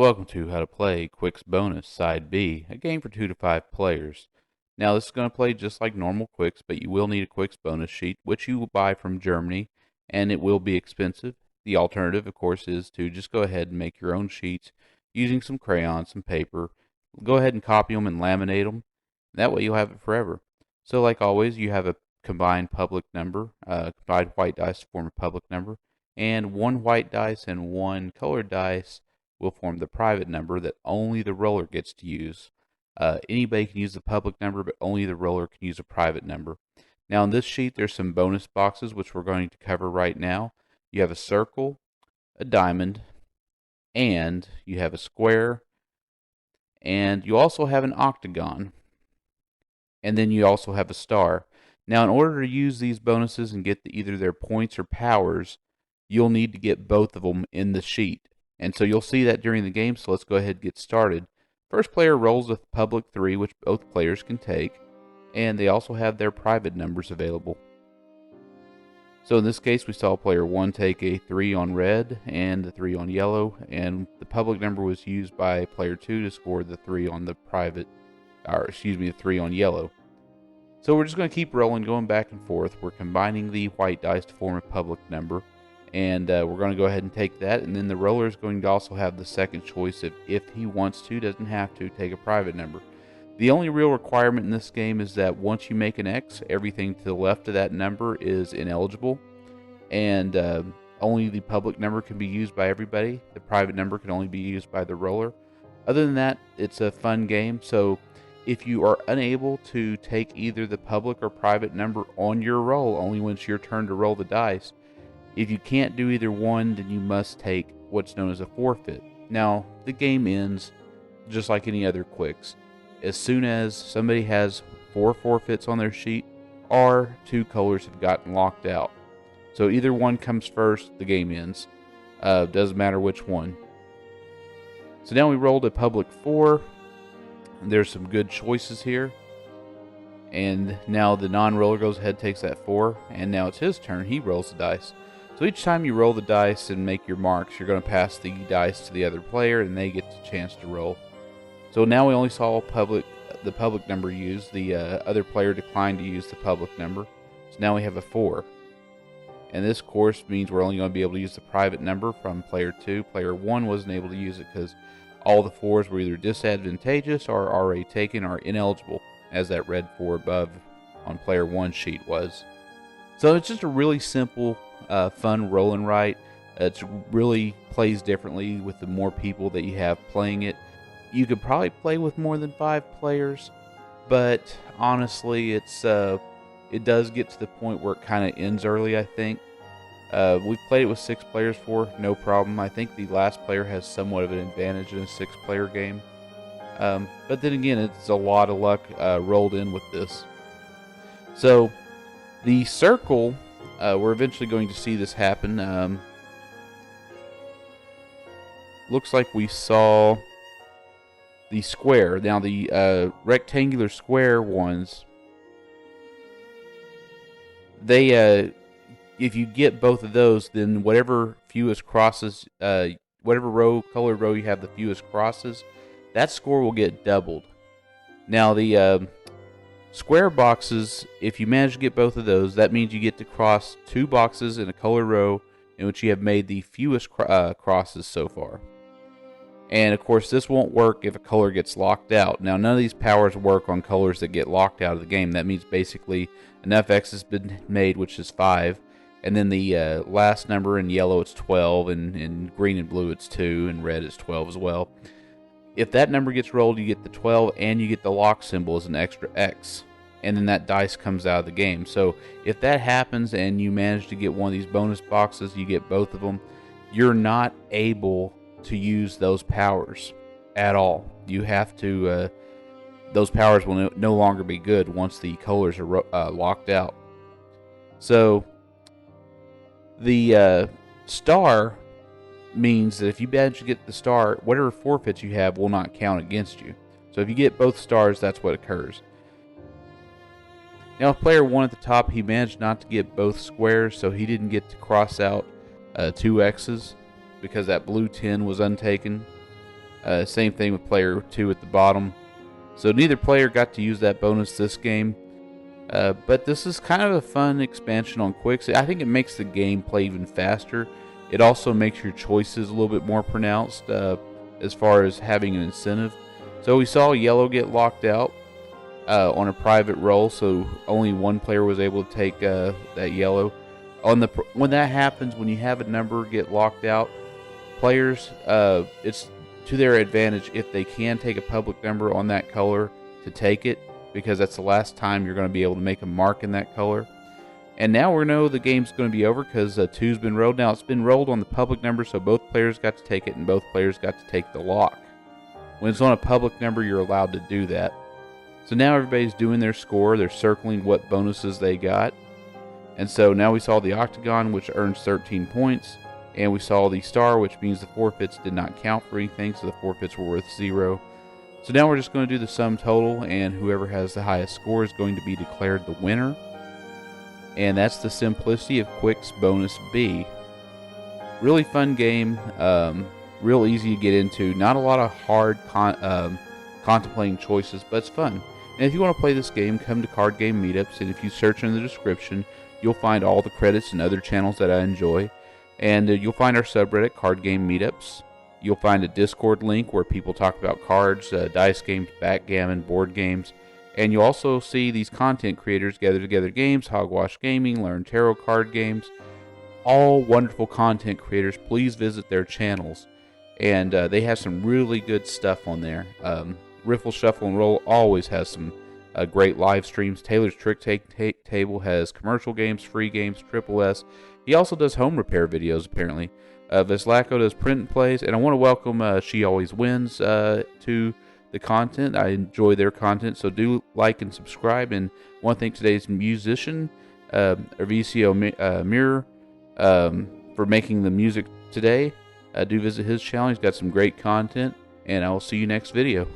welcome to How to Play Qwixx Bonus Side B, a game for 2 to 5 players. Now this is going to play just like normal Qwixx, but you will need a Qwixx bonus sheet, which you will buy from Germany, and it will be expensive. The alternative, of course, is to just go ahead and make your own sheets using some crayons, some paper. Go ahead and copy them and laminate them. That way you'll have it forever. So like always, you have a combined public number, combined white dice to form a public number, and one white dice and one colored dice will form the private number that only the roller gets to use. Anybody can use the public number, but only the roller can use a private number. Now on this sheet, there's some bonus boxes, which we're going to cover right now. You have a circle, a diamond, and you have a square, and you also have an octagon, and then you also have a star. Now in order to use these bonuses and get either their points or powers, you'll need to get both of them in the sheet. And so you'll see that during the game, so let's go ahead and get started. First player rolls a public 3, which both players can take, and they also have their private numbers available. So in this case, we saw player 1 take a 3 on red and the 3 on yellow, and the public number was used by player 2 to score the 3 on the the 3 on yellow. So we're just going to keep rolling, going back and forth. We're combining the white dice to form a public number. And we're going to go ahead and take that, and then the roller is going to also have the second choice if he wants to, doesn't have to, take a private number. The only real requirement in this game is that once you make an X, everything to the left of that number is ineligible, and only the public number can be used by everybody. The private number can only be used by the roller. Other than that, it's a fun game, so if you are unable to take either the public or private number on your roll, only when it's your turn to roll the dice, if you can't do either one, then you must take what's known as a forfeit. Now, the game ends just like any other Qwixx. As soon as somebody has 4 forfeits on their sheet, or 2 colors have gotten locked out. So either one comes first, the game ends. Doesn't matter which one. So now we rolled a public 4. There's some good choices here. And now the non-roller goes ahead, takes that 4, and now it's his turn. He rolls the dice. So each time you roll the dice and make your marks, you're going to pass the dice to the other player, and they get the chance to roll. So now we only saw the public number used. The other player declined to use the public number. So now we have a 4. And this, of course, means we're only going to be able to use the private number from player 2. Player 1 wasn't able to use it because all the 4s were either disadvantageous or already taken or ineligible, as that red 4 above on player 1's sheet was. So it's just a really simple, fun roll and write. It really plays differently with the more people that you have playing it. You could probably play with more than 5 players, but honestly, it does get to the point where it kind of ends early, I think. We've played it with 6 players for, no problem. I think the last player has somewhat of an advantage in a 6-player game. But then again, it's a lot of luck rolled in with this. So the circle, we're eventually going to see this happen. Looks like we saw the square. Now the rectangular square ones, they if you get both of those, then whatever fewest crosses, whatever colored row you have the fewest crosses, that score will get doubled. Now the square boxes, if you manage to get both of those, that means you get to cross 2 boxes in a color row in which you have made the fewest crosses so far. And of course, this won't work if a color gets locked out. Now, none of these powers work on colors that get locked out of the game. That means basically enough X has been made, which is 5. And then the last number in yellow, it's 12. And in green and blue, it's 2. And red is 12 as well. If that number gets rolled, you get the 12, and you get the lock symbol as an extra X. And then that dice comes out of the game. So if that happens and you manage to get one of these bonus boxes, you get both of them, you're not able to use those powers at all. You have to, those powers will no longer be good once the colors are locked out. So the star means that if you manage to get the star, whatever forfeits you have will not count against you. So if you get both stars, that's what occurs. Now, player 1 at the top, he managed not to get both squares, so he didn't get to cross out 2 X's because that blue 10 was untaken. Same thing with player 2 at the bottom. So neither player got to use that bonus this game. But this is kind of a fun expansion on Qwixx. I think it makes the game play even faster. It also makes your choices a little bit more pronounced as far as having an incentive. So we saw yellow get locked out on a private roll, so only one player was able to take that yellow. When that happens, when you have a number get locked out, players, it's to their advantage if they can take a public number on that color to take it, because that's the last time you're going to be able to make a mark in that color. And now we know the game's going to be over because 2's been rolled. Now it's been rolled on the public number, so both players got to take it and both players got to take the lock. When it's on a public number, you're allowed to do that. So now everybody's doing their score. They're circling what bonuses they got. And so now we saw the octagon, which earns 13 points. And we saw the star, which means the forfeits did not count for anything, so the forfeits were worth 0. So now we're just going to do the sum total, and whoever has the highest score is going to be declared the winner. And that's the simplicity of Qwixx Bonus B. Really fun game, real easy to get into. Not a lot of hard contemplating choices, but it's fun. And if you want to play this game, come to Card Game Meetups, and if you search in the description, you'll find all the credits and other channels that I enjoy. And you'll find our subreddit, Card Game Meetups. You'll find a Discord link where people talk about cards, dice games, backgammon, board games. And you'll also see these content creators gather together games, Hogwash Gaming, Learn Tarot Card Games. All wonderful content creators. Please visit their channels. And they have some really good stuff on there. Riffle, Shuffle, and Roll always has some great live streams. Taylor's Trick Table has commercial games, free games, Triple S. He also does home repair videos, apparently. Vislaco does print and plays. And I want to welcome She Always Wins to the content. I enjoy their content, so do like and subscribe. And I want to thank today's musician, VCO Mirror, for making the music today. Do visit his channel. He's got some great content. And I will see you next video.